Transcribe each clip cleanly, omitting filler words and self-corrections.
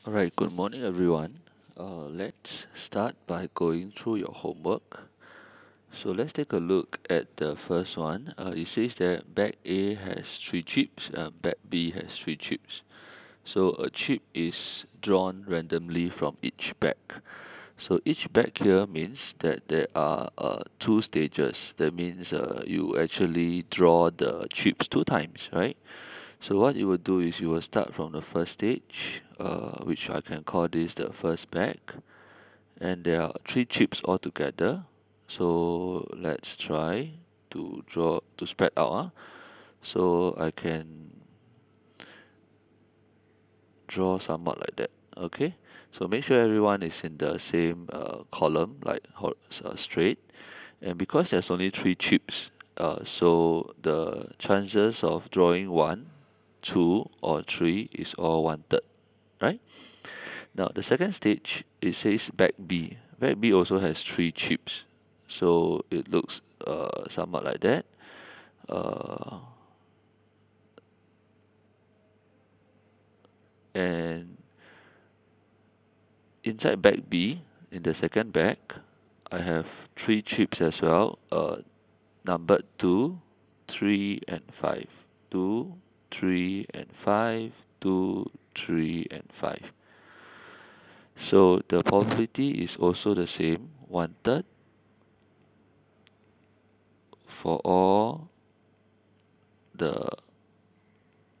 Alright, good morning everyone. Let's start by going through your homework. So let's take a look at the first one. It says that bag A has 3 chips, bag B has 3 chips. So a chip is drawn randomly from each bag. So each bag here means that there are 2 stages. That means you actually draw the chips 2 times, right? So what you will do is you will start from the first stage, which I can call this the first bag, and there are 3 chips altogether. So let's try to draw to spread out. So I can draw somewhat like that. Okay. So make sure everyone is in the same column, like straight. And because there's only 3 chips, so the chances of drawing 1, 2, or 3 is all 1/3, right? Now the second stage, it says bag B. Bag B also has 3 chips, so it looks somewhat like that. Uh, and inside bag B, in the second bag, I have 3 chips as well, numbered 2, 3, and 5. 2, 3, and 5, 2, 3, and 5. So the probability is also the same, 1/3 for all the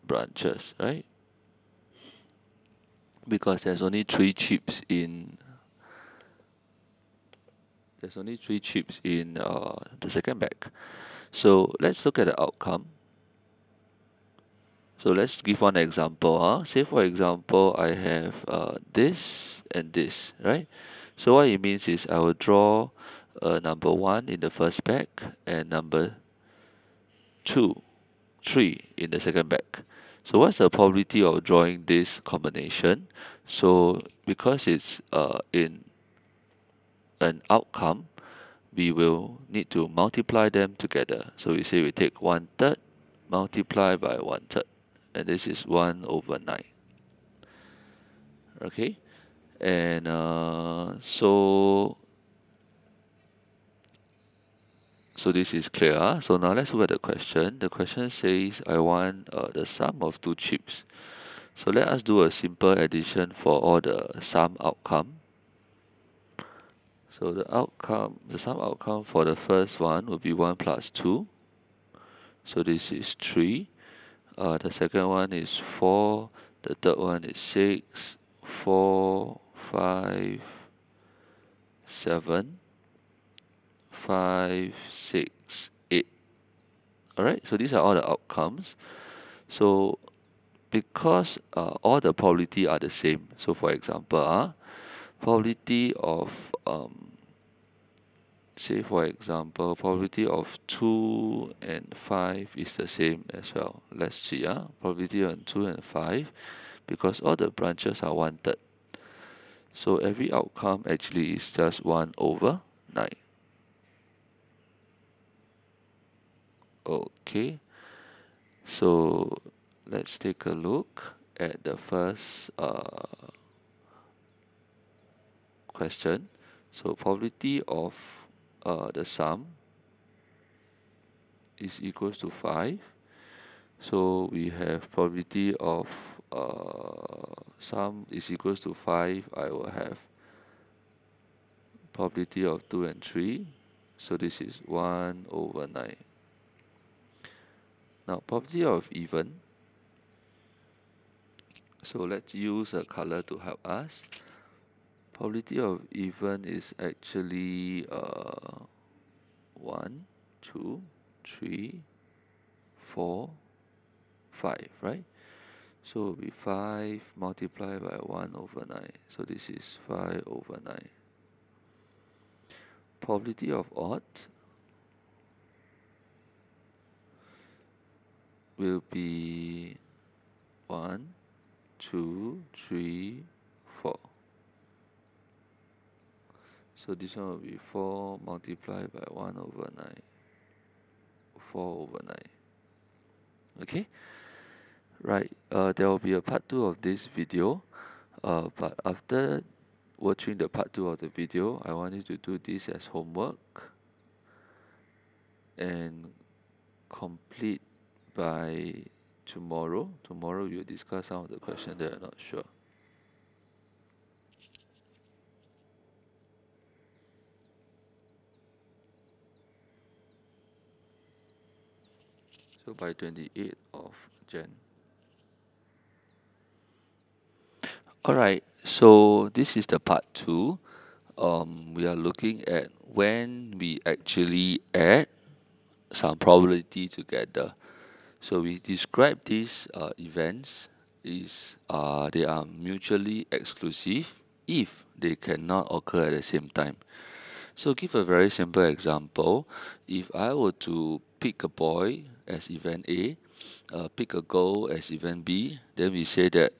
branches, right? Because there's only 3 chips in the second bag. So let's look at the outcome. So let's give one example. Say for example, I have this and this, right? So what it means is I will draw number 1 in the first bag and number 2, 3 in the second bag. So what's the probability of drawing this combination? So because it's in an outcome, we will need to multiply them together. So we say we take 1/3 multiply by 1/3, and this is 1/9. Okay, and so this is clear. So now let's look at the question. The question says I want the sum of 2 chips. So let us do a simple addition for all the sum outcome. So the sum outcome for the first one will be 1 plus 2. So this is 3. The second one is 4. The third one is 6, 4, 5, 7, 5, 6, 8. Alright, so these are all the outcomes. So because all the probability are the same, so for example, probability of say for example probability of 2 and 5 is the same as well. Let's see, probability on 2 and 5, because all the branches are 1/3, so every outcome actually is just 1/9. Okay, so let's take a look at the first question. So probability of the sum is equals to 5. So we have probability of sum is equals to 5. I will have probability of 2 and 3. So this is 1/9. Now probability of even. So let's use a color to help us. Probability of even is actually 1, 2, 3, 4, 5, right? So it will be 5 multiplied by 1/9. So this is 5/9. Probability of odd will be 1, 2, 3, 4. So this one will be 4 multiplied by 1/9. 4/9. Okay, right. There will be a part 2 of this video. But after watching the part 2 of the video, I want you to do this as homework and complete by tomorrow. Tomorrow we'll discuss some of the questions that I'm not sure. So by 28th of Jan. Alright, so this is the part 2. We are looking at when we actually add some probability together. So we describe these events is they are mutually exclusive if they cannot occur at the same time. So give a very simple example. If I were to pick a boy as event A, pick a girl as event B, then we say that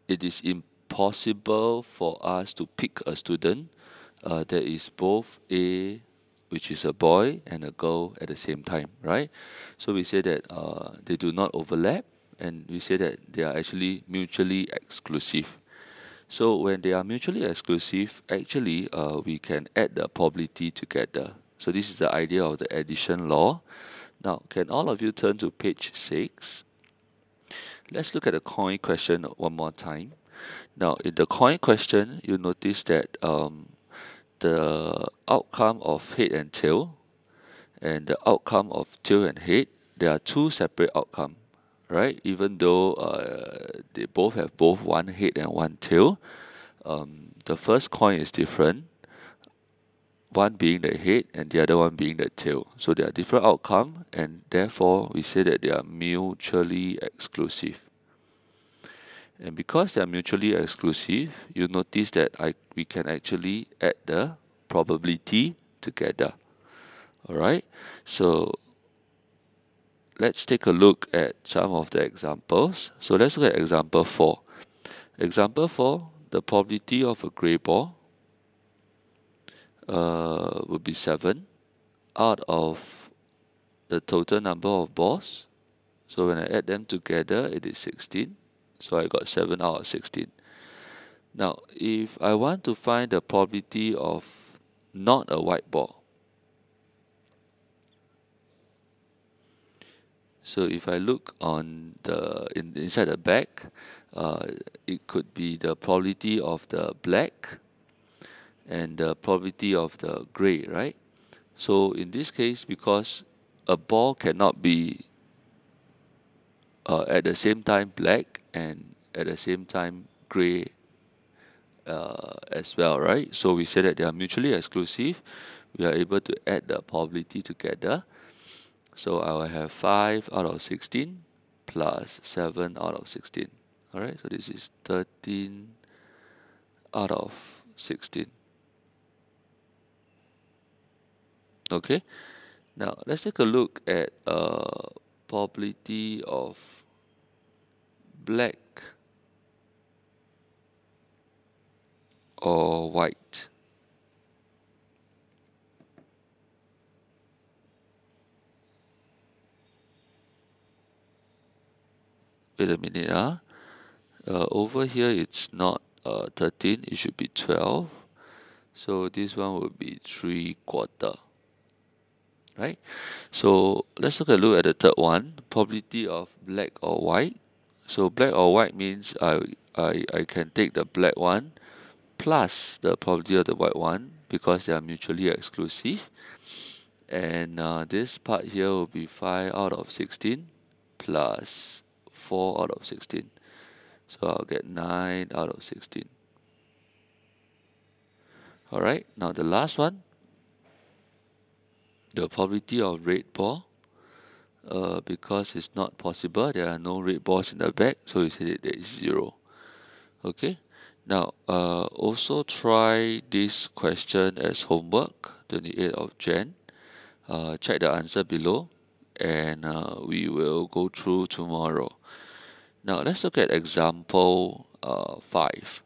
it is impossible for us to pick a student that is both A, which is a boy, and a girl at the same time, right? So we say that they do not overlap, and we say that they are actually mutually exclusive. So when they are mutually exclusive, actually we can add the probability together. So this is the idea of the addition law. Now, can all of you turn to page 6? Let's look at the coin question one more time. Now, in the coin question, you notice that the outcome of head and tail and the outcome of tail and head, there are two separate outcomes, right? Even though they both have both one head and one tail, the first coin is different, one being the head and the other one being the tail. So they are different outcome, and therefore we say that they are mutually exclusive. And because they are mutually exclusive, you notice that we can actually add the probability together. Alright, so let's take a look at some of the examples. So let's look at example 4. Example 4, the probability of a gray ball would be 7 out of the total number of balls. So when I add them together, it is 16. So I got 7 out of 16. Now, if I want to find the probability of not a white ball, so if I look on the inside the back, it could be the probability of the black and the probability of the gray, right? So in this case, because a ball cannot be at the same time black and at the same time gray as well, right? So we say that they are mutually exclusive. We are able to add the probability together. So I will have 5 out of 16 plus 7 out of 16. Alright, so this is 13 out of 16. Okay, now let's take a look at probability of black or white. Wait a minute. Over here it's not 13, it should be 12. So this one would be 3/4. Right? So let's look at the third one, probability of black or white. So black or white means I can take the black one plus the probability of the white one because they are mutually exclusive. And this part here will be 5 out of 16 plus 4 out of 16. So I'll get 9 out of 16. Alright, now the last one, the probability of red ball. Because it's not possible, there are no red balls in the back, so we say that there is 0. Okay, now also try this question as homework, 28th of Jan. Check the answer below, and we will go through tomorrow. Now let's look at example 5.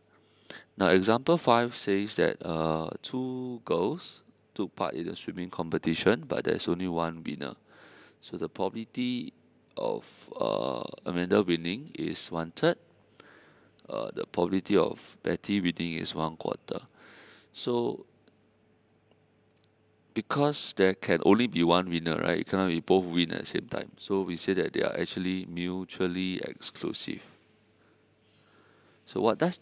Now example 5 says that two girls took part in a swimming competition, but there's only one winner. So the probability of Amanda winning is 1/3. the probability of Betty winning is 1/4. So because there can only be one winner, right? It cannot be both win at the same time. So we say that they are actually mutually exclusive. So what does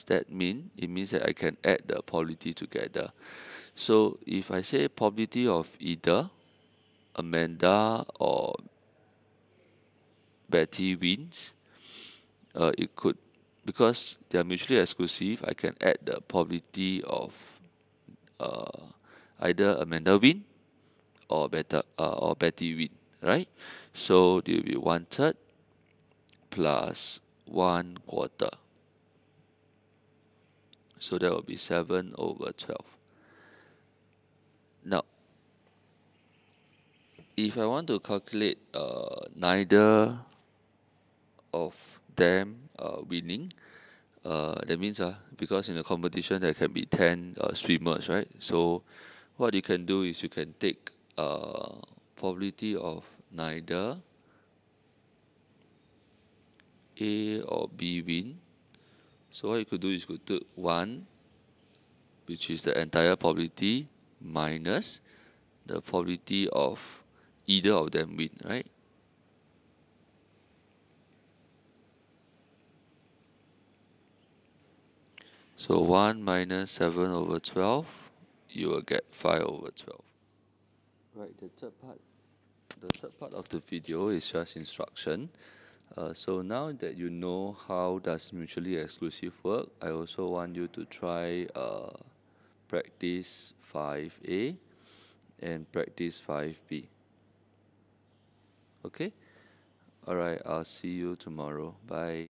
that mean? It means that I can add the probability together. So if I say probability of either Amanda or Betty wins, it could, because they are mutually exclusive, I can add the probability of uh, either Amanda win or Betty win, right? So there will be 1/3 plus 1/4. So that will be 7/12. Now, if I want to calculate neither of them winning, that means because in a competition there can be 10 swimmers, right? So what you can do is you can take probability of neither A or B win. So what you could do is you could take 1, which is the entire probability, minus the probability of either of them win, right? So 1 minus 7/12, you will get 5/12. Right, the third part of the video is just instruction. So now that you know how does mutually exclusive work, I also want you to try practice 5A and practice 5B. Okay? Alright, I'll see you tomorrow. Bye.